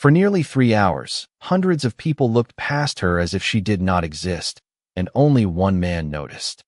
For nearly 3 hours, hundreds of people looked past her as if she did not exist, and only one man noticed.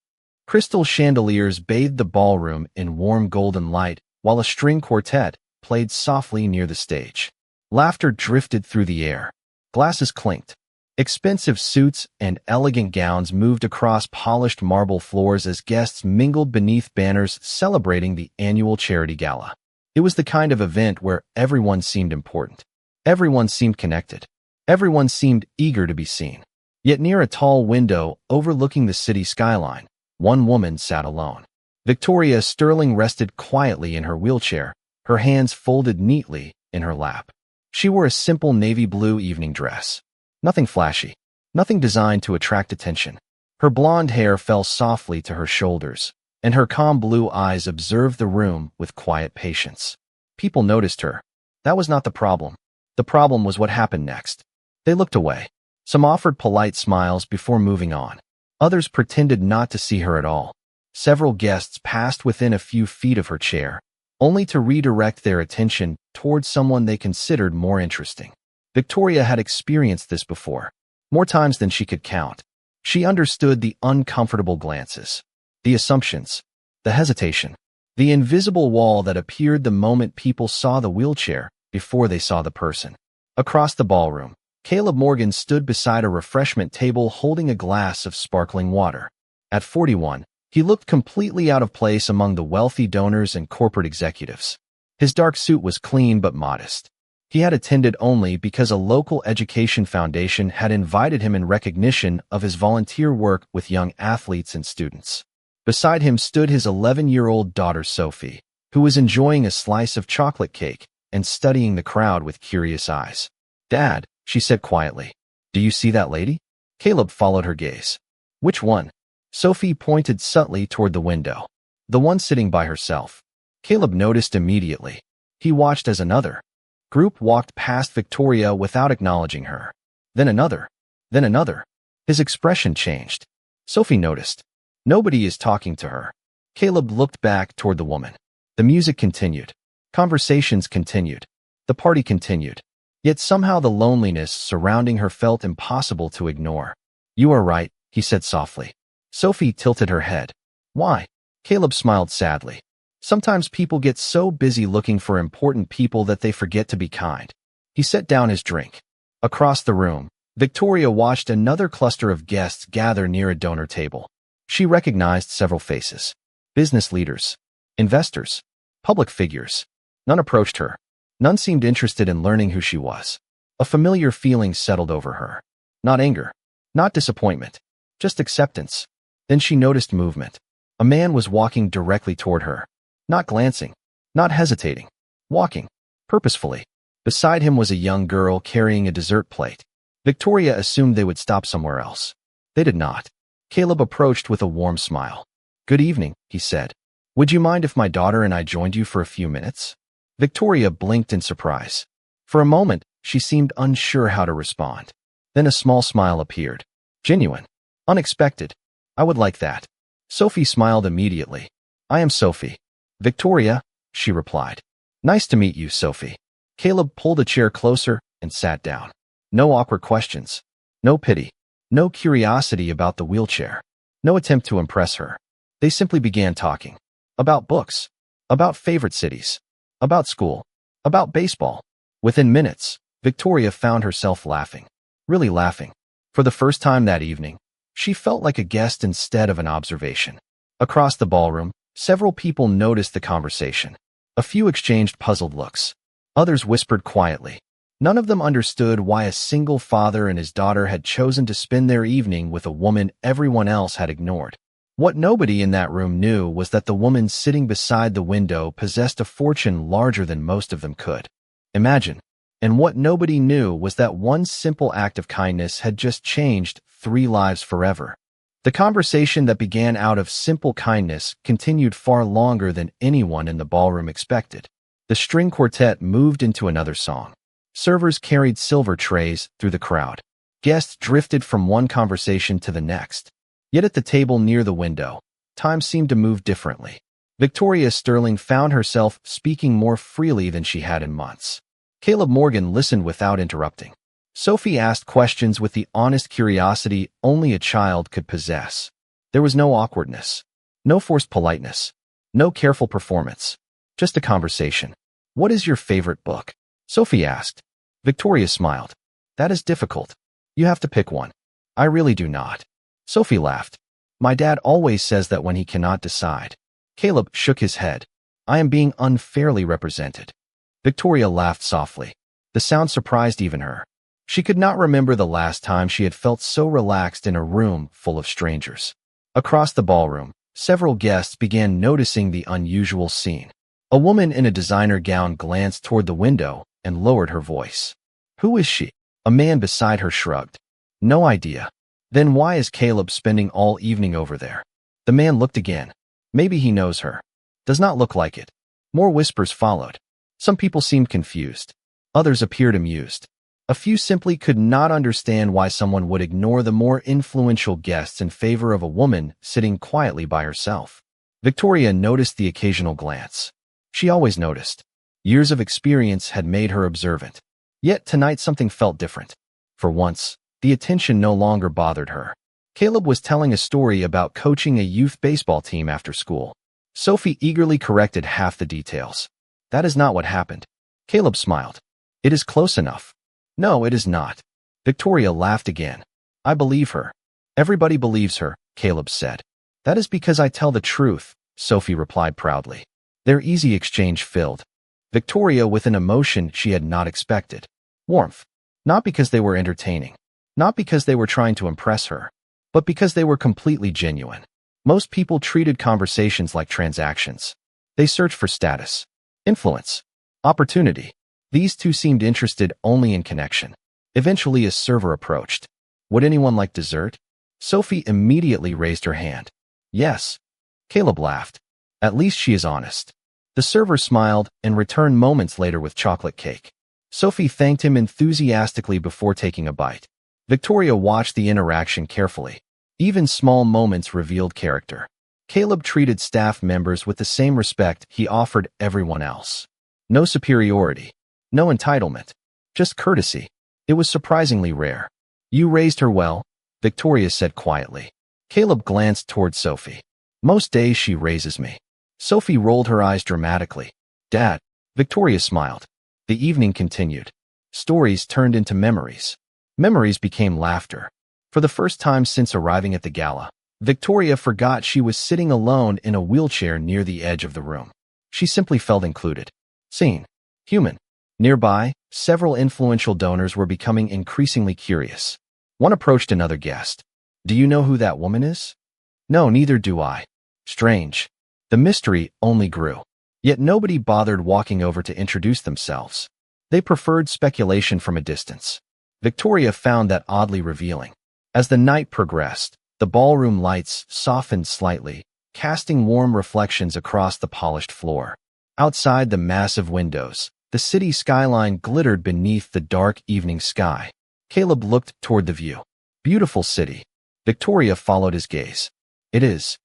Crystal chandeliers bathed the ballroom in warm golden light, while a string quartet played softly near the stage. Laughter drifted through the air. Glasses clinked. Expensive suits and elegant gowns moved across polished marble floors as guests mingled beneath banners celebrating the annual charity gala. It was the kind of event where everyone seemed important. Everyone seemed connected. Everyone seemed eager to be seen. Yet near a tall window overlooking the city skyline, one woman sat alone. Victoria Sterling rested quietly in her wheelchair, her hands folded neatly in her lap. She wore a simple navy blue evening dress. Nothing flashy, nothing designed to attract attention. Her blonde hair fell softly to her shoulders, and her calm blue eyes observed the room with quiet patience. People noticed her. That was not the problem. The problem was what happened next. They looked away. Some offered polite smiles before moving on. Others pretended not to see her at all. Several guests passed within a few feet of her chair, only to redirect their attention towards someone they considered more interesting. Victoria had experienced this before, more times than she could count. She understood the uncomfortable glances, the assumptions, the hesitation, the invisible wall that appeared the moment people saw the wheelchair before they saw the person. Across the ballroom, Caleb Morgan stood beside a refreshment table holding a glass of sparkling water. At 41, he looked completely out of place among the wealthy donors and corporate executives. His dark suit was clean but modest. He had attended only because a local education foundation had invited him in recognition of his volunteer work with young athletes and students. Beside him stood his 11-year-old daughter Sophie, who was enjoying a slice of chocolate cake and studying the crowd with curious eyes. "Dad," she said quietly, "do you see that lady?" Caleb followed her gaze. "Which one?" Sophie pointed subtly toward the window. "The one sitting by herself." Caleb noticed immediately. He watched as another group walked past Victoria without acknowledging her. Then another. Then another. His expression changed. Sophie noticed. Nobody is talking to her. Caleb looked back toward the woman. The music continued. Conversations continued. The party continued. Yet somehow the loneliness surrounding her felt impossible to ignore. "You are right," he said softly. Sophie tilted her head. "Why?" Caleb smiled sadly. "Sometimes people get so busy looking for important people that they forget to be kind." He set down his drink. Across the room, Victoria watched another cluster of guests gather near a donor table. She recognized several faces. Business leaders, investors, public figures. None approached her. None seemed interested in learning who she was. A familiar feeling settled over her. Not anger, not disappointment, just acceptance. Then she noticed movement. A man was walking directly toward her. Not glancing, not hesitating, walking, purposefully. Beside him was a young girl carrying a dessert plate. Victoria assumed they would stop somewhere else. They did not. Caleb approached with a warm smile. "Good evening," he said. "Would you mind if my daughter and I joined you for a few minutes?" Victoria blinked in surprise. For a moment, she seemed unsure how to respond. Then a small smile appeared. Genuine. Unexpected. "I would like that." Sophie smiled immediately. "I am Sophie." "Victoria," she replied. "Nice to meet you, Sophie." Caleb pulled a chair closer and sat down. No awkward questions. No pity. No curiosity about the wheelchair. No attempt to impress her. They simply began talking. About books. About favorite cities. About school. About baseball. Within minutes, Victoria found herself laughing. Really laughing. For the first time that evening, she felt like a guest instead of an observation. Across the ballroom, several people noticed the conversation. A few exchanged puzzled looks. Others whispered quietly. None of them understood why a single father and his daughter had chosen to spend their evening with a woman everyone else had ignored. What nobody in that room knew was that the woman sitting beside the window possessed a fortune larger than most of them could imagine. And what nobody knew was that one simple act of kindness had just changed 3 lives forever. The conversation that began out of simple kindness continued far longer than anyone in the ballroom expected. The string quartet moved into another song. Servers carried silver trays through the crowd. Guests drifted from one conversation to the next. Yet at the table near the window, time seemed to move differently. Victoria Sterling found herself speaking more freely than she had in months. Caleb Morgan listened without interrupting. Sophie asked questions with the honest curiosity only a child could possess. There was no awkwardness, no forced politeness, no careful performance, just a conversation. What is your favorite book? Sophie asked. Victoria smiled. That is difficult. You have to pick one. I really do not. Sophie laughed. My dad always says that when he cannot decide. Caleb shook his head. I am being unfairly represented. Victoria laughed softly. The sound surprised even her. She could not remember the last time she had felt so relaxed in a room full of strangers. Across the ballroom, several guests began noticing the unusual scene. A woman in a designer gown glanced toward the window and lowered her voice. Who is she? A man beside her shrugged. No idea. Then why is Caleb spending all evening over there? The man looked again. Maybe he knows her. Does not look like it. More whispers followed. Some people seemed confused. Others appeared amused. A few simply could not understand why someone would ignore the more influential guests in favor of a woman sitting quietly by herself. Victoria noticed the occasional glance. She always noticed. Years of experience had made her observant. Yet tonight something felt different. For once, the attention no longer bothered her. Caleb was telling a story about coaching a youth baseball team after school. Sophie eagerly corrected half the details. That is not what happened. Caleb smiled. It is close enough. No, it is not. Victoria laughed again. I believe her. Everybody believes her, Caleb said. That is because I tell the truth, Sophie replied proudly. Their easy exchange filled Victoria with an emotion she had not expected. Warmth. Not because they were entertaining. Not because they were trying to impress her. But because they were completely genuine. Most people treated conversations like transactions. They searched for status, influence, opportunity. These two seemed interested only in connection. Eventually, a server approached. Would anyone like dessert? Sophie immediately raised her hand. Yes. Caleb laughed. At least she is honest. The server smiled and returned moments later with chocolate cake. Sophie thanked him enthusiastically before taking a bite. Victoria watched the interaction carefully. Even small moments revealed character. Caleb treated staff members with the same respect he offered everyone else. No superiority. No entitlement. Just courtesy. It was surprisingly rare. You raised her well, Victoria said quietly. Caleb glanced toward Sophie. Most days she raises me. Sophie rolled her eyes dramatically. Dad. Victoria smiled. The evening continued. Stories turned into memories. Memories became laughter. For the first time since arriving at the gala, Victoria forgot she was sitting alone in a wheelchair near the edge of the room. She simply felt included. Seen. Human. Nearby, several influential donors were becoming increasingly curious. One approached another guest. Do you know who that woman is? No, neither do I. Strange. The mystery only grew. Yet nobody bothered walking over to introduce themselves. They preferred speculation from a distance. Victoria found that oddly revealing. As the night progressed, the ballroom lights softened slightly, casting warm reflections across the polished floor. Outside the massive windows, the city skyline glittered beneath the dark evening sky. Caleb looked toward the view. Beautiful city. Victoria followed his gaze. It is.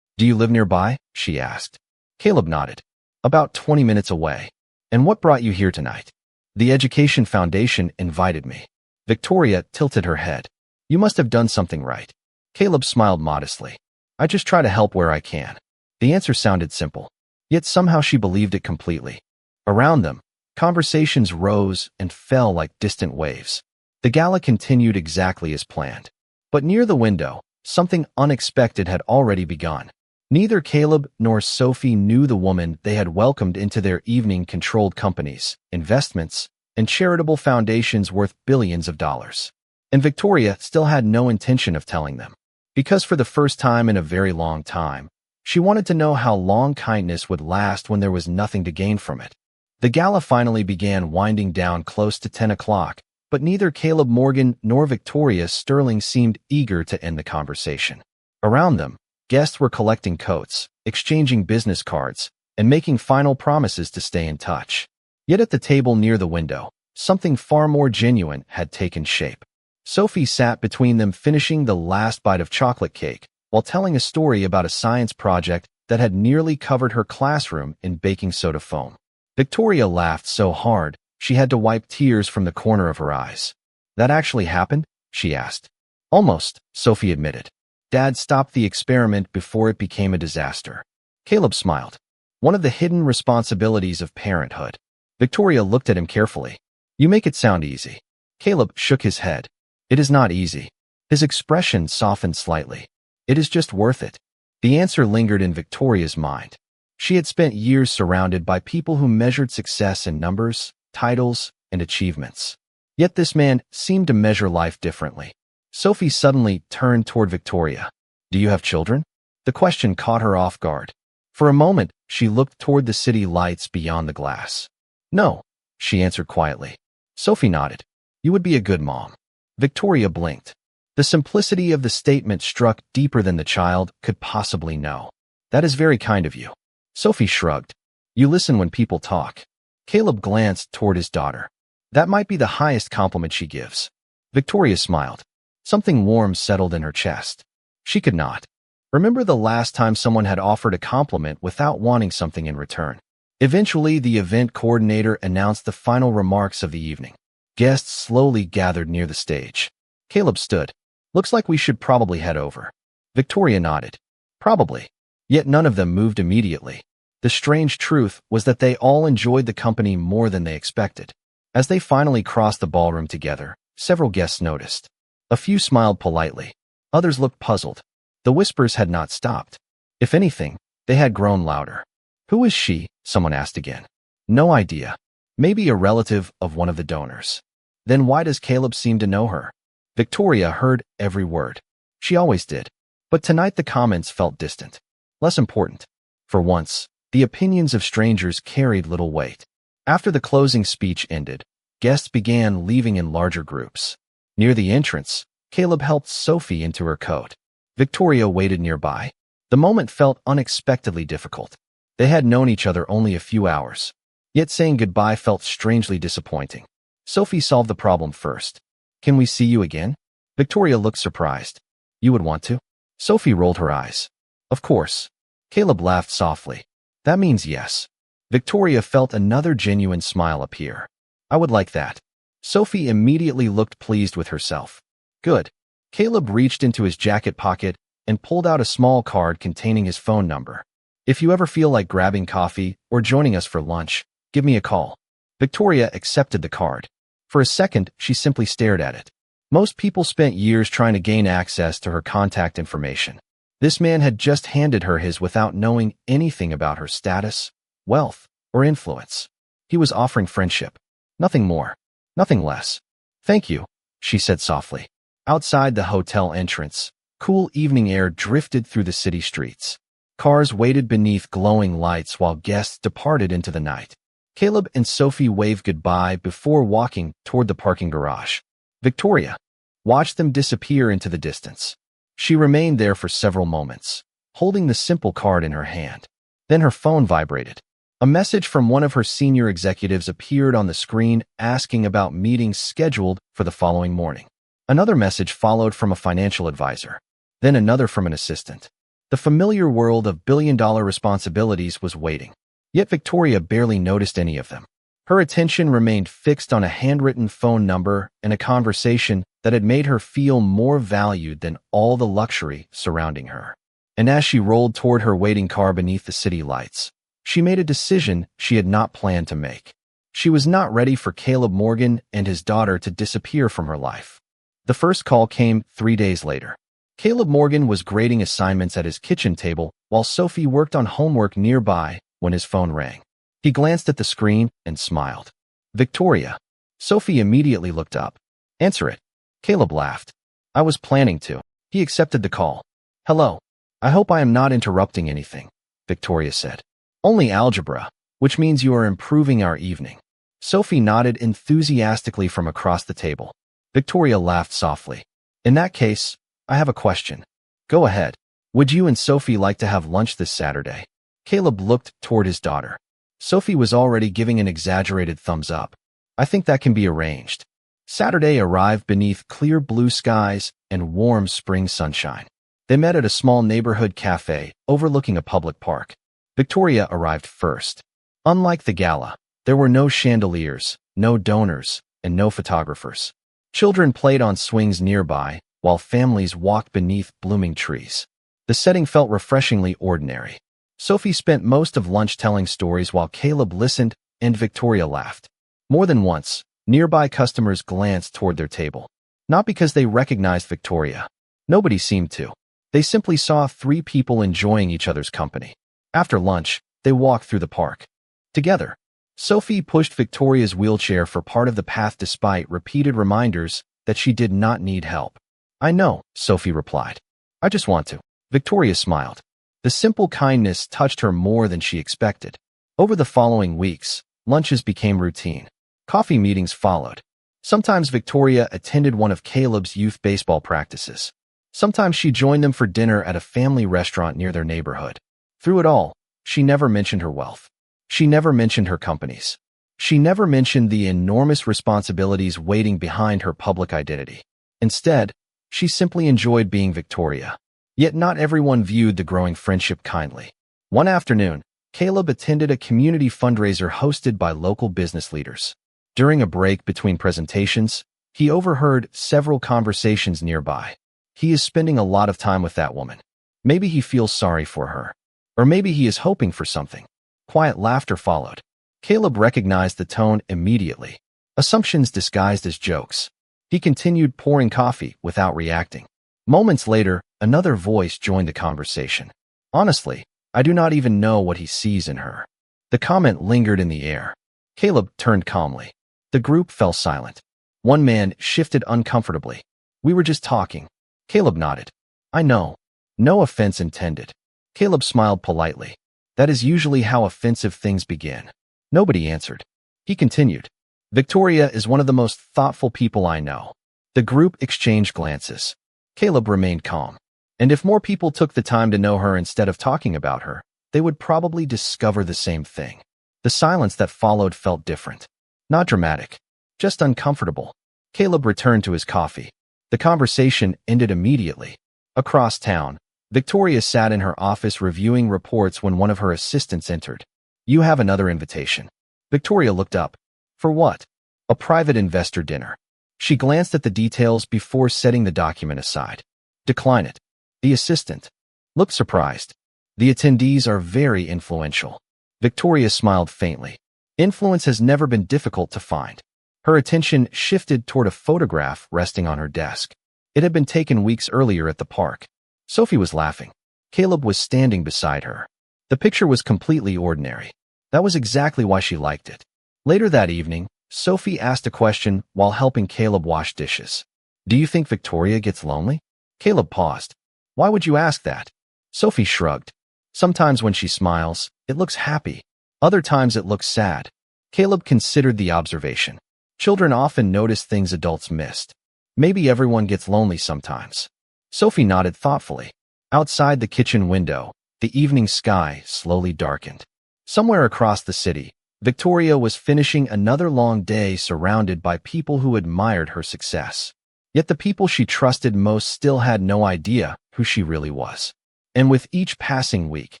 Do you live nearby? She asked. Caleb nodded. About 20 minutes away. And what brought you here tonight? The Education Foundation invited me. Victoria tilted her head. You must have done something right. Caleb smiled modestly. I just try to help where I can. The answer sounded simple. Yet somehow she believed it completely. Around them, conversations rose and fell like distant waves. The gala continued exactly as planned. But near the window, something unexpected had already begun. Neither Caleb nor Sophie knew the woman they had welcomed into their evening-controlled companies, investments, and charitable foundations worth billions of dollars. And Victoria still had no intention of telling them. Because for the first time in a very long time, she wanted to know how long kindness would last when there was nothing to gain from it. The gala finally began winding down close to 10 o'clock, but neither Caleb Morgan nor Victoria Sterling seemed eager to end the conversation. Around them, guests were collecting coats, exchanging business cards, and making final promises to stay in touch. Yet at the table near the window, something far more genuine had taken shape. Sophie sat between them finishing the last bite of chocolate cake while telling a story about a science project that had nearly covered her classroom in baking soda foam. Victoria laughed so hard, She had to wipe tears from the corner of her eyes. That actually happened? She asked. Almost, Sophie admitted. Dad stopped the experiment before it became a disaster. Caleb smiled. One of the hidden responsibilities of parenthood. Victoria looked at him carefully. You make it sound easy. Caleb shook his head. It is not easy. His expression softened slightly. It is just worth it. The answer lingered in Victoria's mind. She had spent years surrounded by people who measured success in numbers, titles, and achievements. Yet this man seemed to measure life differently. Sophie suddenly turned toward Victoria. Do you have children? The question caught her off guard. For a moment, she looked toward the city lights beyond the glass. No, she answered quietly. Sophie nodded. You would be a good mom. Victoria blinked. The simplicity of the statement struck deeper than the child could possibly know. That is very kind of you. Sophie shrugged. You listen when people talk. Caleb glanced toward his daughter. That might be the highest compliment she gives. Victoria smiled. Something warm settled in her chest. She could not remember the last time someone had offered a compliment without wanting something in return. Eventually, the event coordinator announced the final remarks of the evening. Guests slowly gathered near the stage. Caleb stood. Looks like we should probably head over. Victoria nodded. Probably. Yet none of them moved immediately. The strange truth was that they all enjoyed the company more than they expected. As they finally crossed the ballroom together, several guests noticed. A few smiled politely. Others looked puzzled. The whispers had not stopped. If anything, they had grown louder. Who is she? Someone asked again. No idea. Maybe a relative of one of the donors. Then why does Caleb seem to know her? Victoria heard every word. She always did. But tonight the comments felt distant. Less important. For once, the opinions of strangers carried little weight. After the closing speech ended, guests began leaving in larger groups. Near the entrance, Caleb helped Sophie into her coat. Victoria waited nearby. The moment felt unexpectedly difficult. They had known each other only a few hours. Yet saying goodbye felt strangely disappointing. Sophie solved the problem first. Can we see you again? Victoria looked surprised. You would want to? Sophie rolled her eyes. Of course. Caleb laughed softly. That means yes. Victoria felt another genuine smile appear. I would like that. Sophie immediately looked pleased with herself. Good. Caleb reached into his jacket pocket and pulled out a small card containing his phone number. If you ever feel like grabbing coffee or joining us for lunch, give me a call. Victoria accepted the card. For a second, she simply stared at it. Most people spent years trying to gain access to her contact information. This man had just handed her his without knowing anything about her status, wealth, or influence. He was offering friendship. Nothing more. Nothing less. Thank you, she said softly. Outside the hotel entrance, cool evening air drifted through the city streets. Cars waited beneath glowing lights while guests departed into the night. Caleb and Sophie waved goodbye before walking toward the parking garage. Victoria watched them disappear into the distance. She remained there for several moments, holding the simple card in her hand. Then her phone vibrated. A message from one of her senior executives appeared on the screen asking about meetings scheduled for the following morning. Another message followed from a financial advisor, then another from an assistant. The familiar world of billion-dollar responsibilities was waiting. Yet Victoria barely noticed any of them. Her attention remained fixed on a handwritten phone number and a conversation that had made her feel more valued than all the luxury surrounding her. And as she rolled toward her waiting car beneath the city lights, she made a decision she had not planned to make. She was not ready for Caleb Morgan and his daughter to disappear from her life. The first call came 3 days later. Caleb Morgan was grading assignments at his kitchen table while Sophie worked on homework nearby when his phone rang. He glanced at the screen and smiled. Victoria. Sophie immediately looked up. Answer it. Caleb laughed. I was planning to. He accepted the call. Hello. I hope I am not interrupting anything, Victoria said. Only algebra, which means you are improving our evening. Sophie nodded enthusiastically from across the table. Victoria laughed softly. In that case, I have a question. Go ahead. Would you and Sophie like to have lunch this Saturday? Caleb looked toward his daughter. Sophie was already giving an exaggerated thumbs up. I think that can be arranged. Saturday arrived beneath clear blue skies and warm spring sunshine. They met at a small neighborhood cafe overlooking a public park. Victoria arrived first. Unlike the gala, there were no chandeliers, no donors, and no photographers. Children played on swings nearby, while families walked beneath blooming trees. The setting felt refreshingly ordinary. Sophie spent most of lunch telling stories while Caleb listened and Victoria laughed. More than once, nearby customers glanced toward their table. Not because they recognized Victoria. Nobody seemed to. They simply saw three people enjoying each other's company. After lunch, they walked through the park. Together, Sophie pushed Victoria's wheelchair for part of the path despite repeated reminders that she did not need help. "I know," Sophie replied. "I just want to." Victoria smiled. The simple kindness touched her more than she expected. Over the following weeks, lunches became routine. Coffee meetings followed. Sometimes Victoria attended one of Caleb's youth baseball practices. Sometimes she joined them for dinner at a family restaurant near their neighborhood. Through it all, she never mentioned her wealth. She never mentioned her companies. She never mentioned the enormous responsibilities waiting behind her public identity. Instead, she simply enjoyed being Victoria. Yet not everyone viewed the growing friendship kindly. One afternoon, Caleb attended a community fundraiser hosted by local business leaders. During a break between presentations, he overheard several conversations nearby. "He is spending a lot of time with that woman. Maybe he feels sorry for her. Or maybe he is hoping for something." Quiet laughter followed. Caleb recognized the tone immediately. Assumptions disguised as jokes. He continued pouring coffee without reacting. Moments later, another voice joined the conversation. "Honestly, I do not even know what he sees in her." The comment lingered in the air. Caleb turned calmly. The group fell silent. One man shifted uncomfortably. "We were just talking." Caleb nodded. "I know. No offense intended." Caleb smiled politely. "That is usually how offensive things begin." Nobody answered. He continued. "Victoria is one of the most thoughtful people I know." The group exchanged glances. Caleb remained calm. And if more people took the time to know her instead of talking about her, they would probably discover the same thing. The silence that followed felt different. Not dramatic, just uncomfortable. Caleb returned to his coffee. The conversation ended immediately. Across town, Victoria sat in her office reviewing reports when one of her assistants entered. "You have another invitation." Victoria looked up. "For what?" "A private investor dinner." She glanced at the details before setting the document aside. "Decline it." The assistant looked surprised. "The attendees are very influential." Victoria smiled faintly. Influence has never been difficult to find. Her attention shifted toward a photograph resting on her desk. It had been taken weeks earlier at the park. Sophie was laughing. Caleb was standing beside her. The picture was completely ordinary. That was exactly why she liked it. Later that evening, Sophie asked a question while helping Caleb wash dishes. "Do you think Victoria gets lonely?" Caleb paused. "Why would you ask that?" Sophie shrugged. "Sometimes when she smiles, it looks happy. Other times it looks sad." Caleb considered the observation. Children often notice things adults missed. Maybe everyone gets lonely sometimes. Sophie nodded thoughtfully. Outside the kitchen window, the evening sky slowly darkened. Somewhere across the city, Victoria was finishing another long day surrounded by people who admired her success. Yet the people she trusted most still had no idea who she really was. And with each passing week,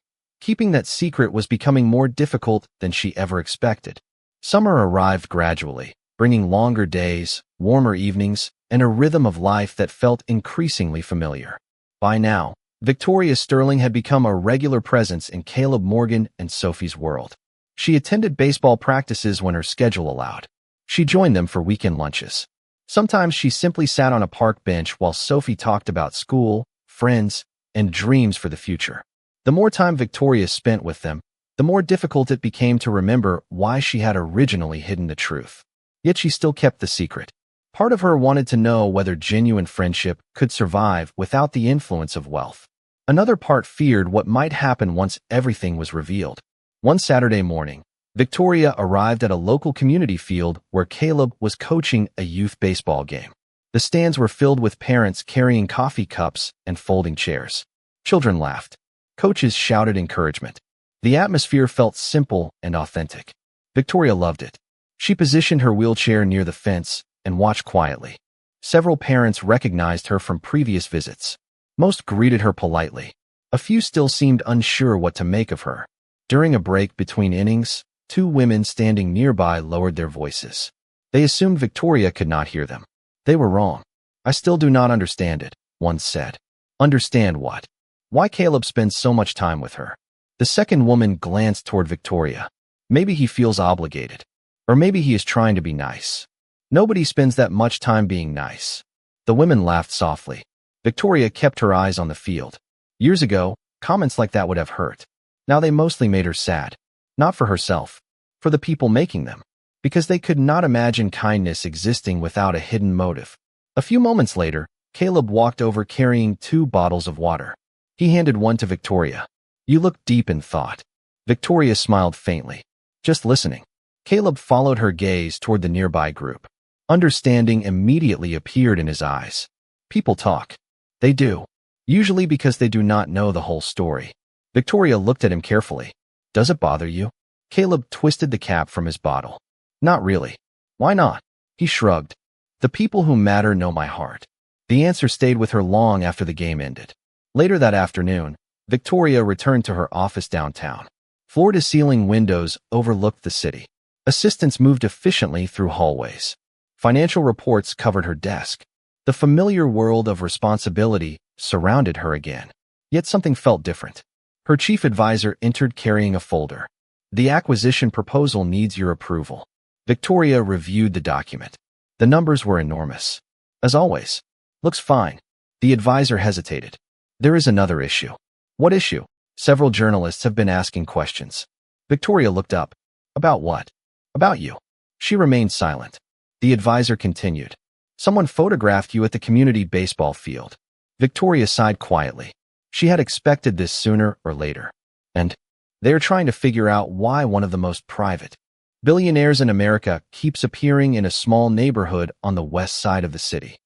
keeping that secret was becoming more difficult than she ever expected. Summer arrived gradually, bringing longer days, warmer evenings, and a rhythm of life that felt increasingly familiar. By now, Victoria Sterling had become a regular presence in Caleb Morgan and Sophie's world. She attended baseball practices when her schedule allowed. She joined them for weekend lunches. Sometimes she simply sat on a park bench while Sophie talked about school, friends, and dreams for the future. The more time Victoria spent with them, the more difficult it became to remember why she had originally hidden the truth. Yet she still kept the secret. Part of her wanted to know whether genuine friendship could survive without the influence of wealth. Another part feared what might happen once everything was revealed. One Saturday morning, Victoria arrived at a local community field where Caleb was coaching a youth baseball game. The stands were filled with parents carrying coffee cups and folding chairs. Children laughed. Coaches shouted encouragement. The atmosphere felt simple and authentic. Victoria loved it. She positioned her wheelchair near the fence and watched quietly. Several parents recognized her from previous visits. Most greeted her politely. A few still seemed unsure what to make of her. During a break between innings, two women standing nearby lowered their voices. They assumed Victoria could not hear them. They were wrong. I still do not understand it, one said. Understand what? Why Caleb spends so much time with her. The second woman glanced toward Victoria. Maybe he feels obligated. Or maybe he is trying to be nice. Nobody spends that much time being nice. The women laughed softly. Victoria kept her eyes on the field. Years ago, comments like that would have hurt. Now they mostly made her sad. Not for herself. For the people making them. Because they could not imagine kindness existing without a hidden motive. A few moments later, Caleb walked over carrying 2 bottles of water. He handed one to Victoria. You look deep in thought. Victoria smiled faintly. Just listening. Caleb followed her gaze toward the nearby group. Understanding immediately appeared in his eyes. People talk. They do. Usually because they do not know the whole story. Victoria looked at him carefully. Does it bother you? Caleb twisted the cap from his bottle. Not really. Why not? He shrugged. The people who matter know my heart. The answer stayed with her long after the game ended. Later that afternoon, Victoria returned to her office downtown. Floor-to-ceiling windows overlooked the city. Assistants moved efficiently through hallways. Financial reports covered her desk. The familiar world of responsibility surrounded her again. Yet something felt different. Her chief advisor entered carrying a folder. The acquisition proposal needs your approval. Victoria reviewed the document. The numbers were enormous. As always. Looks fine. The advisor hesitated. There is another issue. What issue? Several journalists have been asking questions. Victoria looked up. About what? About you. She remained silent. The advisor continued. Someone photographed you at the community baseball field. Victoria sighed quietly. She had expected this sooner or later. And they are trying to figure out why one of the most private billionaires in America keeps appearing in a small neighborhood on the west side of the city.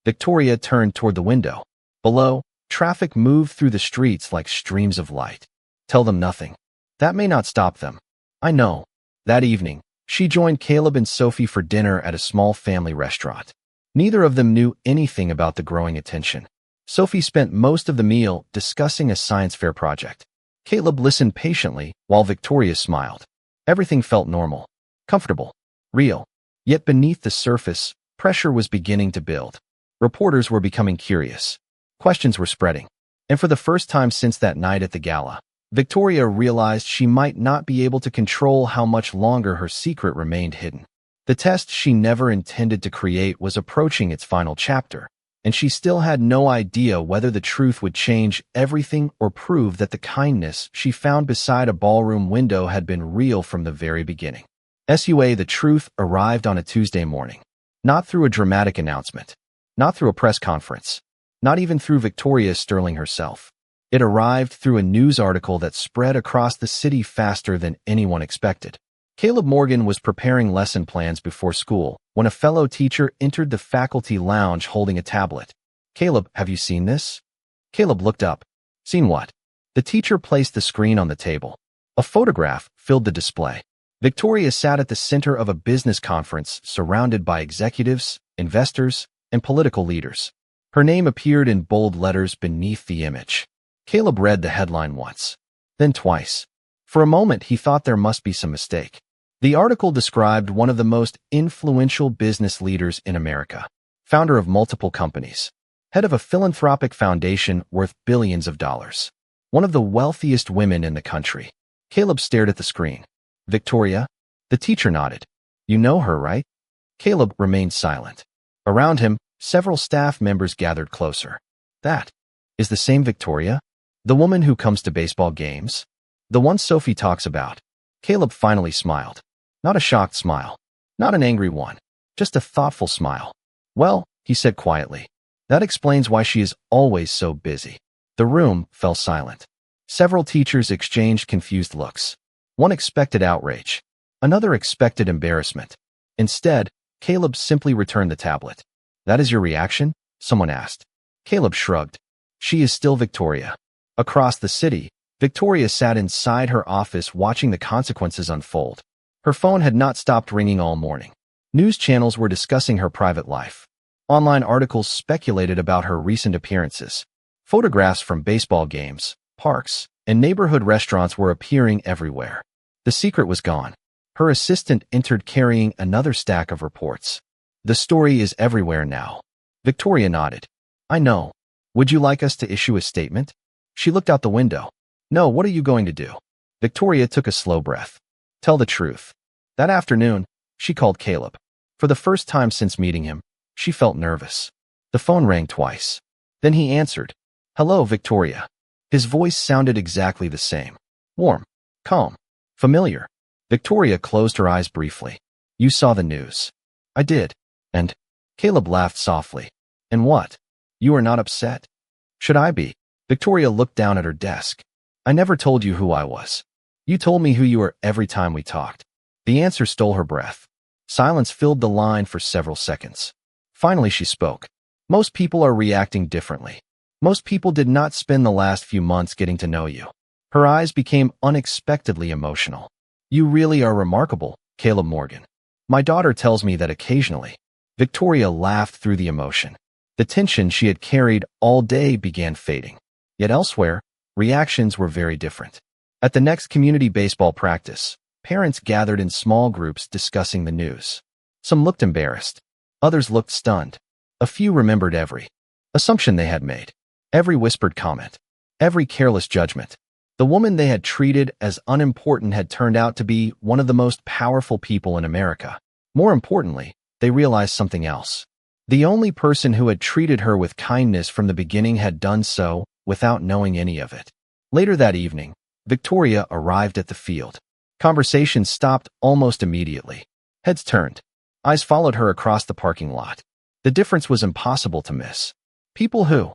Victoria turned toward the window. Below, traffic moved through the streets like streams of light. Tell them nothing. That may not stop them. I know. That evening, she joined Caleb and Sophie for dinner at a small family restaurant. Neither of them knew anything about the growing attention. Sophie spent most of the meal discussing a science fair project. Caleb listened patiently while Victoria smiled. Everything felt normal, comfortable, real. Yet beneath the surface, pressure was beginning to build. Reporters were becoming curious. Questions were spreading. And for the first time since that night at the gala, Victoria realized she might not be able to control how much longer her secret remained hidden. The test she never intended to create was approaching its final chapter, and she still had no idea whether the truth would change everything or prove that the kindness she found beside a ballroom window had been real from the very beginning. The truth arrived on a Tuesday morning. Not through a dramatic announcement. Not through a press conference. Not even through Victoria Sterling herself. It arrived through a news article that spread across the city faster than anyone expected. Caleb Morgan was preparing lesson plans before school when a fellow teacher entered the faculty lounge holding a tablet. Caleb, have you seen this? Caleb looked up. Seen what? The teacher placed the screen on the table. A photograph filled the display. Victoria sat at the center of a business conference surrounded by executives, investors, and political leaders. Her name appeared in bold letters beneath the image. Caleb read the headline once, then twice. For a moment, he thought there must be some mistake. The article described one of the most influential business leaders in America, founder of multiple companies, head of a philanthropic foundation worth billions of dollars, one of the wealthiest women in the country. Caleb stared at the screen. Victoria? The teacher nodded. You know her, right? Caleb remained silent. Around him, several staff members gathered closer. That is the same Victoria? The woman who comes to baseball games? The one Sophie talks about? Caleb finally smiled. Not a shocked smile. Not an angry one. Just a thoughtful smile. Well, he said quietly, that explains why she is always so busy. The room fell silent. Several teachers exchanged confused looks. One expected outrage. Another expected embarrassment. Instead, Caleb simply returned the tablet. That is your reaction? Someone asked. Caleb shrugged. She is still Victoria. Across the city, Victoria sat inside her office watching the consequences unfold. Her phone had not stopped ringing all morning. News channels were discussing her private life. Online articles speculated about her recent appearances. Photographs from baseball games, parks, and neighborhood restaurants were appearing everywhere. The secret was gone. Her assistant entered carrying another stack of reports. The story is everywhere now. Victoria nodded. I know. Would you like us to issue a statement? She looked out the window. No, what are you going to do? Victoria took a slow breath. Tell the truth. That afternoon, she called Caleb. For the first time since meeting him, she felt nervous. The phone rang twice. Then he answered. Hello, Victoria. His voice sounded exactly the same. Warm, calm, familiar. Victoria closed her eyes briefly. You saw the news. I did. And? Caleb laughed softly. And what? You are not upset? Should I be? Victoria looked down at her desk. I never told you who I was. You told me who you were every time we talked. The answer stole her breath. Silence filled the line for several seconds. Finally, she spoke. Most people are reacting differently. Most people did not spend the last few months getting to know you. Her eyes became unexpectedly emotional. You really are remarkable, Caleb Morgan. My daughter tells me that occasionally. Victoria laughed through the emotion. The tension she had carried all day began fading. Yet elsewhere, reactions were very different. At the next community baseball practice, parents gathered in small groups discussing the news. Some looked embarrassed. Others looked stunned. A few remembered every assumption they had made, every whispered comment, every careless judgment. The woman they had treated as unimportant had turned out to be one of the most powerful people in America. More importantly, they realized something else. The only person who had treated her with kindness from the beginning had done so without knowing any of it. Later that evening, Victoria arrived at the field. Conversation stopped almost immediately. Heads turned. Eyes followed her across the parking lot. The difference was impossible to miss. People who?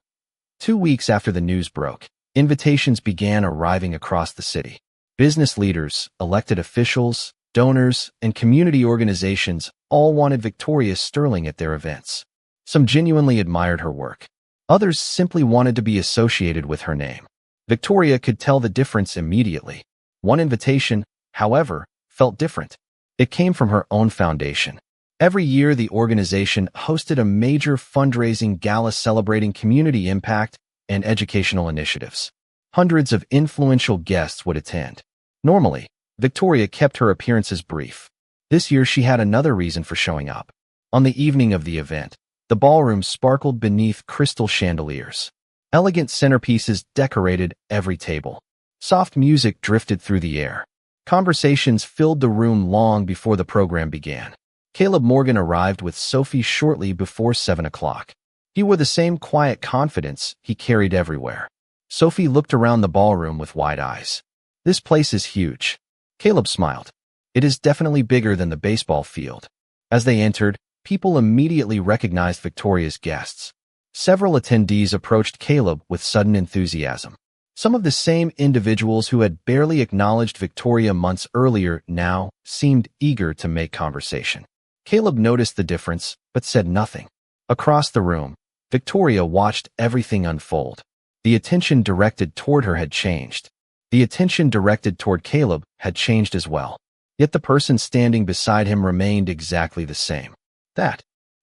2 weeks after the news broke, invitations began arriving across the city. Business leaders, elected officials, donors, and community organizations all wanted Victoria Sterling at their events. Some genuinely admired her work. Others simply wanted to be associated with her name. Victoria could tell the difference immediately. One invitation, however, felt different. It came from her own foundation. Every year, the organization hosted a major fundraising gala celebrating community impact and educational initiatives. Hundreds of influential guests would attend. Normally, Victoria kept her appearances brief. This year, she had another reason for showing up. On the evening of the event, the ballroom sparkled beneath crystal chandeliers. Elegant centerpieces decorated every table. Soft music drifted through the air. Conversations filled the room long before the program began. Caleb Morgan arrived with Sophie shortly before 7 o'clock. He wore the same quiet confidence he carried everywhere. Sophie looked around the ballroom with wide eyes. This place is huge. Caleb smiled. It is definitely bigger than the baseball field. As they entered, people immediately recognized Victoria's guests. Several attendees approached Caleb with sudden enthusiasm. Some of the same individuals who had barely acknowledged Victoria months earlier now seemed eager to make conversation. Caleb noticed the difference, but said nothing. Across the room, Victoria watched everything unfold. The attention directed toward her had changed. The attention directed toward Caleb had changed as well. Yet the person standing beside him remained exactly the same. That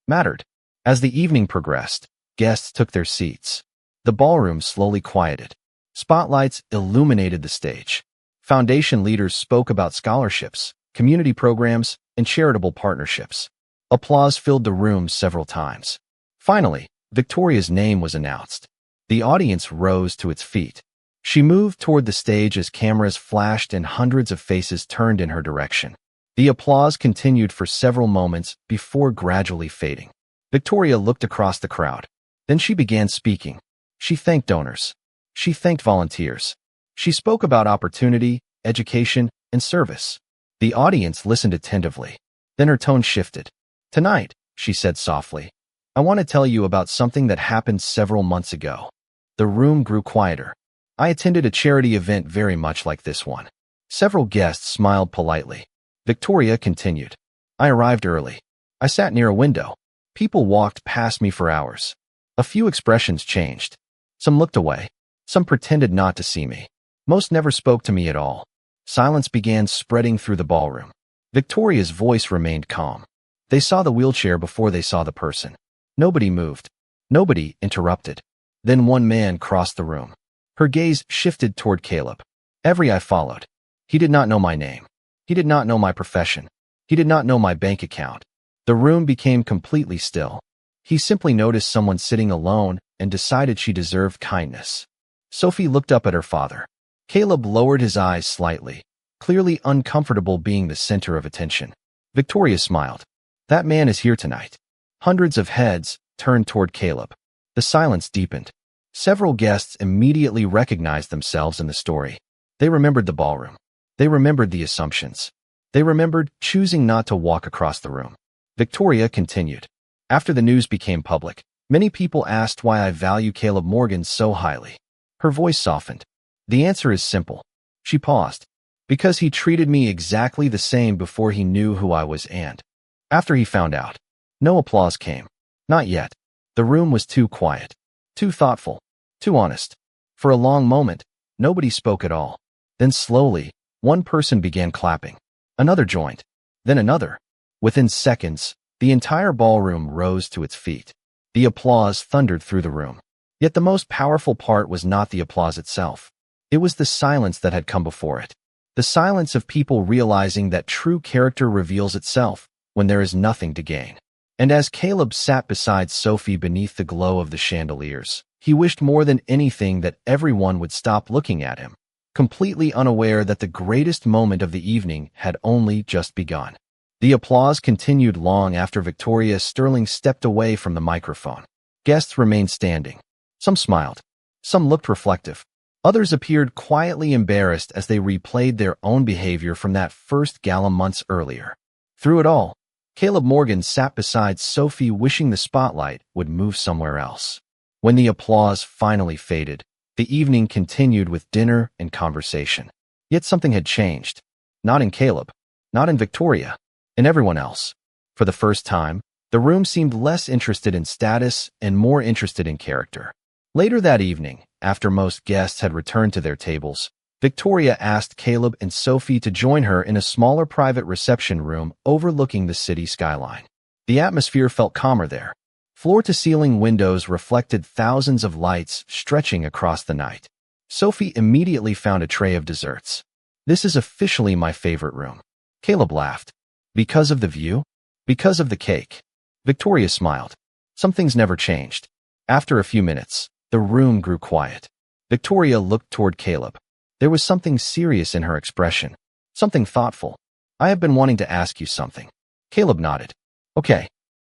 mattered. As the evening progressed, guests took their seats. The ballroom slowly quieted. Spotlights illuminated the stage. Foundation leaders spoke about scholarships, community programs, and charitable partnerships. Applause filled the room several times. Finally, Victoria's name was announced. The audience rose to its feet. She moved toward the stage as cameras flashed and hundreds of faces turned in her direction. The applause continued for several moments before gradually fading. Victoria looked across the crowd. Then she began speaking. She thanked donors. She thanked volunteers. She spoke about opportunity, education, and service. The audience listened attentively. Then her tone shifted. Tonight, she said softly, I want to tell you about something that happened several months ago. The room grew quieter. I attended a charity event very much like this one. Several guests smiled politely. Victoria continued. I arrived early. I sat near a window. People walked past me for hours. A few expressions changed. Some looked away. Some pretended not to see me. Most never spoke to me at all. Silence began spreading through the ballroom. Victoria's voice remained calm. They saw the wheelchair before they saw the person. Nobody moved. Nobody interrupted. Then one man crossed the room. Her gaze shifted toward Caleb. Every eye followed. He did not know my name. He did not know my profession. He did not know my bank account. The room became completely still. He simply noticed someone sitting alone and decided she deserved kindness. Sophie looked up at her father. Caleb lowered his eyes slightly, clearly uncomfortable being the center of attention. Victoria smiled. That man is here tonight. Hundreds of heads turned toward Caleb. The silence deepened. Several guests immediately recognized themselves in the story. They remembered the ballroom. They remembered the assumptions. They remembered choosing not to walk across the room. Victoria continued. After the news became public, many people asked why I value Caleb Morgan so highly. Her voice softened. The answer is simple. She paused. Because he treated me exactly the same before he knew who I was and after he found out. No applause came. Not yet. The room was too quiet, too thoughtful, too honest. For a long moment, nobody spoke at all. Then slowly, one person began clapping. Another joined. Then another. Within seconds, the entire ballroom rose to its feet. The applause thundered through the room. Yet the most powerful part was not the applause itself. It was the silence that had come before it. The silence of people realizing that true character reveals itself when there is nothing to gain. And as Caleb sat beside Sophie beneath the glow of the chandeliers, he wished more than anything that everyone would stop looking at him, completely unaware that the greatest moment of the evening had only just begun. The applause continued long after Victoria Sterling stepped away from the microphone. Guests remained standing. Some smiled. Some looked reflective. Others appeared quietly embarrassed as they replayed their own behavior from that first gala months earlier. Through it all, Caleb Morgan sat beside Sophie wishing the spotlight would move somewhere else. When the applause finally faded, the evening continued with dinner and conversation. Yet something had changed. Not in Caleb, not in Victoria, in everyone else. For the first time, the room seemed less interested in status and more interested in character. Later that evening, after most guests had returned to their tables, Victoria asked Caleb and Sophie to join her in a smaller private reception room overlooking the city skyline. The atmosphere felt calmer there. Floor-to-ceiling windows reflected thousands of lights stretching across the night. Sophie immediately found a tray of desserts. This is officially my favorite room. Caleb laughed. Because of the view? Because of the cake. Victoria smiled. Some things never changed. After a few minutes, the room grew quiet. Victoria looked toward Caleb. There was something serious in her expression, something thoughtful. I have been wanting to ask you something. Caleb nodded. Okay.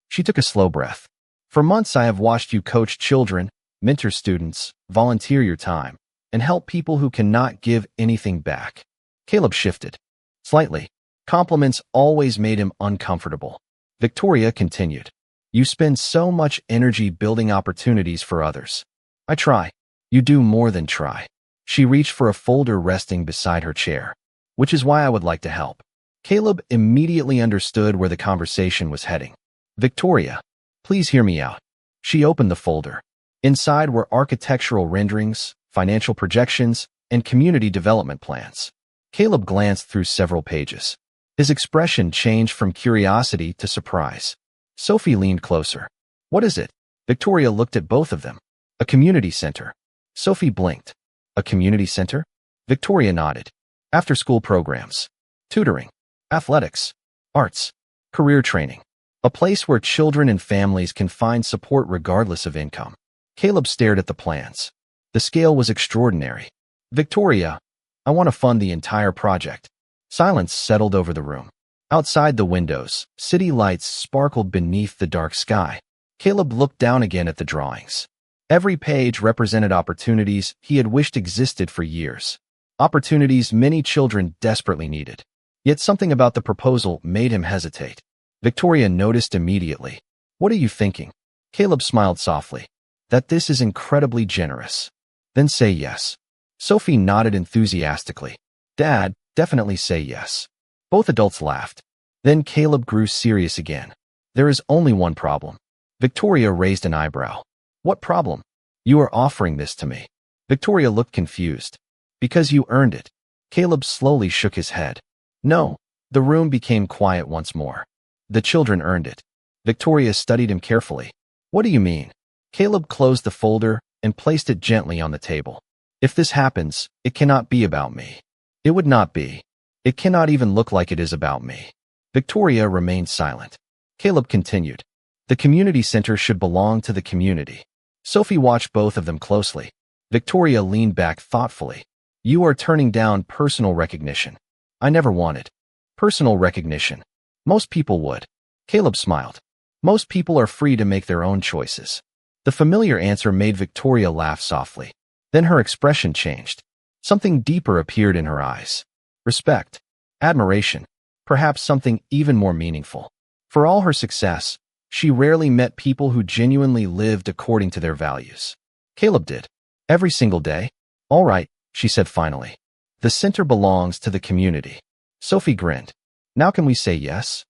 She took a slow breath. For months I have watched you coach children, mentor students, volunteer your time, and help people who cannot give anything back. Caleb shifted. Slightly. Compliments always made him uncomfortable. Victoria continued. You spend so much energy building opportunities for others. I try. You do more than try. She reached for a folder resting beside her chair, which is why I would like to help. Caleb immediately understood where the conversation was heading. Victoria, please hear me out. She opened the folder. Inside were architectural renderings, financial projections, and community development plans. Caleb glanced through several pages. His expression changed from curiosity to surprise. Sophie leaned closer. What is it? Victoria looked at both of them. A community center. Sophie blinked. A community center? Victoria nodded. After-school programs. Tutoring. Athletics. Arts. Career training. A place where children and families can find support regardless of income. Caleb stared at the plans. The scale was extraordinary. Victoria, I want to fund the entire project. Silence settled over the room. Outside the windows, city lights sparkled beneath the dark sky. Caleb looked down again at the drawings. Every page represented opportunities he had wished existed for years. Opportunities many children desperately needed. Yet something about the proposal made him hesitate. Victoria noticed immediately. What are you thinking? Caleb smiled softly. That this is incredibly generous. Then say yes. Sophie nodded enthusiastically. Dad, definitely say yes. Both adults laughed. Then Caleb grew serious again. There is only one problem. Victoria raised an eyebrow. What problem? You are offering this to me. Victoria looked confused. Because you earned it. Caleb slowly shook his head. No. The room became quiet once more. The children earned it. Victoria studied him carefully. What do you mean? Caleb closed the folder and placed it gently on the table. If this happens, it cannot be about me. It would not be. It cannot even look like it is about me. Victoria remained silent. Caleb continued. The community center should belong to the community. Sophie watched both of them closely. Victoria leaned back thoughtfully. You are turning down personal recognition. I never wanted personal recognition. Most people would. Caleb smiled. Most people are free to make their own choices. The familiar answer made Victoria laugh softly. Then her expression changed. Something deeper appeared in her eyes. Respect. Admiration. Perhaps something even more meaningful. For all her success, she rarely met people who genuinely lived according to their values. Caleb did. Every single day. All right, she said finally. The center belongs to the community. Sophie grinned. Now can we say yes?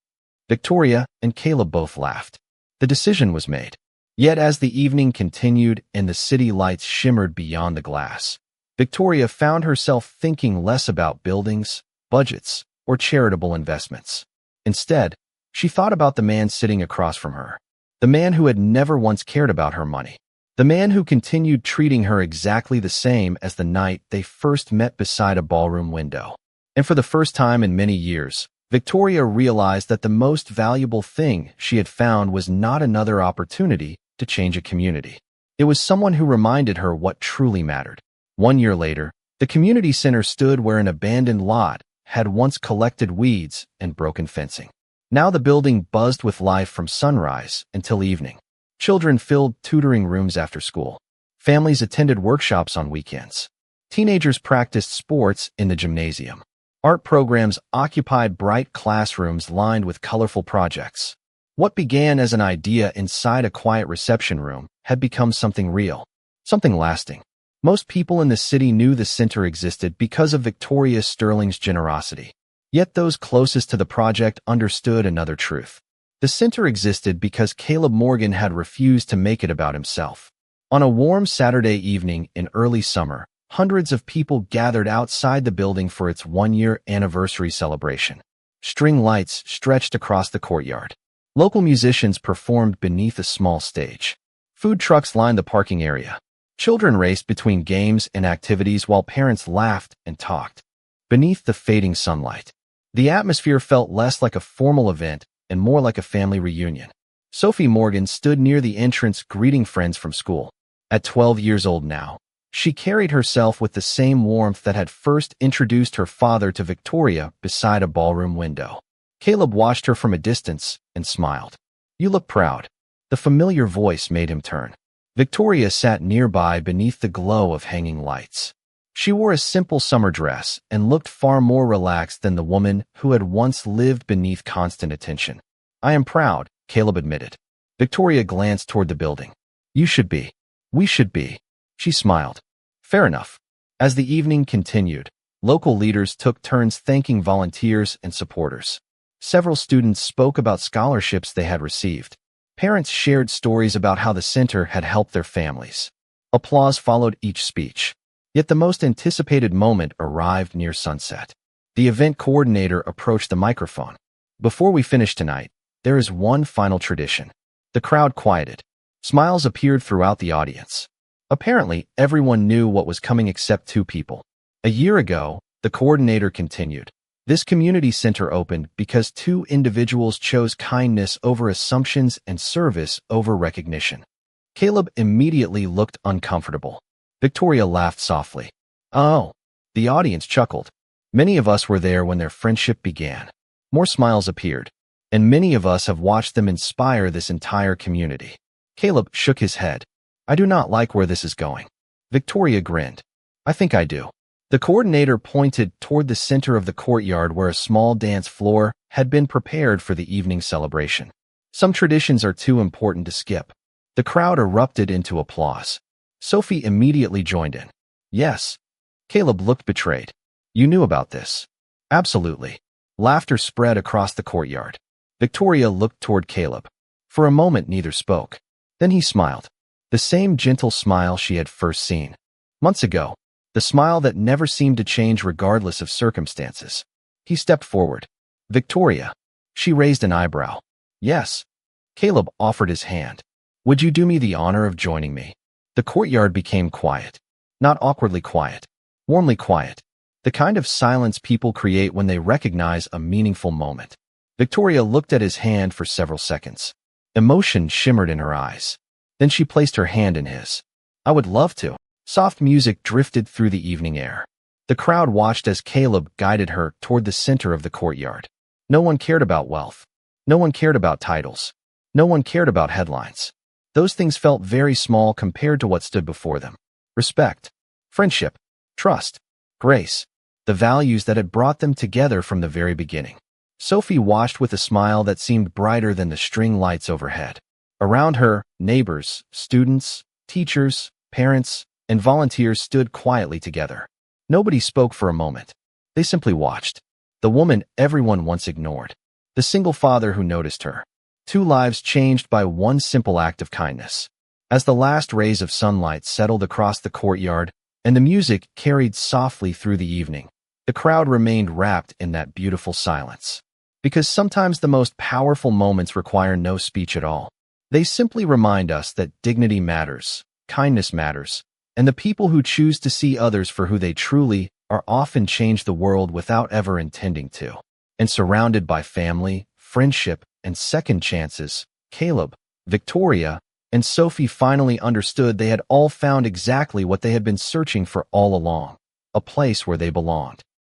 Victoria and Caleb both laughed. The decision was made. Yet as the evening continued and the city lights shimmered beyond the glass, Victoria found herself thinking less about buildings, budgets, or charitable investments. Instead, she thought about the man sitting across from her. The man who had never once cared about her money. The man who continued treating her exactly the same as the night they first met beside a ballroom window. And for the first time in many years, Victoria realized that the most valuable thing she had found was not another opportunity to change a community. It was someone who reminded her what truly mattered. 1 year later, the community center stood where an abandoned lot had once collected weeds and broken fencing. Now the building buzzed with life from sunrise until evening. Children filled tutoring rooms after school. Families attended workshops on weekends. Teenagers practiced sports in the gymnasium. Art programs occupied bright classrooms lined with colorful projects. What began as an idea inside a quiet reception room had become something real, something lasting. Most people in the city knew the center existed because of Victoria Sterling's generosity. Yet those closest to the project understood another truth. The center existed because Caleb Morgan had refused to make it about himself. On a warm Saturday evening in early summer, hundreds of people gathered outside the building for its 1-year anniversary celebration. String lights stretched across the courtyard. Local musicians performed beneath a small stage. Food trucks lined the parking area. Children raced between games and activities while parents laughed and talked. Beneath the fading sunlight, the atmosphere felt less like a formal event and more like a family reunion. Sophie Morgan stood near the entrance greeting friends from school. At 12 years old now, she carried herself with the same warmth that had first introduced her father to Victoria beside a ballroom window. Caleb watched her from a distance and smiled. You look proud. The familiar voice made him turn. Victoria sat nearby beneath the glow of hanging lights. She wore a simple summer dress and looked far more relaxed than the woman who had once lived beneath constant attention. I am proud, Caleb admitted. Victoria glanced toward the building. You should be. We should be. She smiled. Fair enough. As the evening continued, local leaders took turns thanking volunteers and supporters. Several students spoke about scholarships they had received. Parents shared stories about how the center had helped their families. Applause followed each speech. Yet the most anticipated moment arrived near sunset. The event coordinator approached the microphone. Before we finish tonight, there is one final tradition. The crowd quieted. Smiles appeared throughout the audience. Apparently, everyone knew what was coming except 2 people. A year ago, the coordinator continued. This community center opened because 2 individuals chose kindness over assumptions and service over recognition. Caleb immediately looked uncomfortable. Victoria laughed softly. Oh. The audience chuckled. Many of us were there when their friendship began. More smiles appeared, and many of us have watched them inspire this entire community. Caleb shook his head. I do not like where this is going. Victoria grinned. I think I do. The coordinator pointed toward the center of the courtyard where a small dance floor had been prepared for the evening celebration. Some traditions are too important to skip. The crowd erupted into applause. Sophie immediately joined in. Yes. Caleb looked betrayed. You knew about this. Absolutely. Laughter spread across the courtyard. Victoria looked toward Caleb. For a moment neither spoke. Then he smiled. The same gentle smile she had first seen months ago. The smile that never seemed to change regardless of circumstances. He stepped forward. Victoria. She raised an eyebrow. Yes. Caleb offered his hand. Would you do me the honor of joining me? The courtyard became quiet. Not awkwardly quiet. Warmly quiet. The kind of silence people create when they recognize a meaningful moment. Victoria looked at his hand for several seconds. Emotion shimmered in her eyes. Then she placed her hand in his. I would love to. Soft music drifted through the evening air. The crowd watched as Caleb guided her toward the center of the courtyard. No one cared about wealth. No one cared about titles. No one cared about headlines. Those things felt very small compared to what stood before them. Respect, friendship, trust, grace, the values that had brought them together from the very beginning. Sophie watched with a smile that seemed brighter than the string lights overhead. Around her, neighbors, students, teachers, parents, and volunteers stood quietly together. Nobody spoke for a moment. They simply watched. The woman everyone once ignored. The single father who noticed her. 2 lives changed by one simple act of kindness. As the last rays of sunlight settled across the courtyard and the music carried softly through the evening, the crowd remained wrapped in that beautiful silence. Because sometimes the most powerful moments require no speech at all. They simply remind us that dignity matters, kindness matters, and the people who choose to see others for who they truly are often change the world without ever intending to. And surrounded by family, friendship, and second chances, Caleb, Victoria, and Sophie finally understood they had all found exactly what they had been searching for all along, a place where they belonged.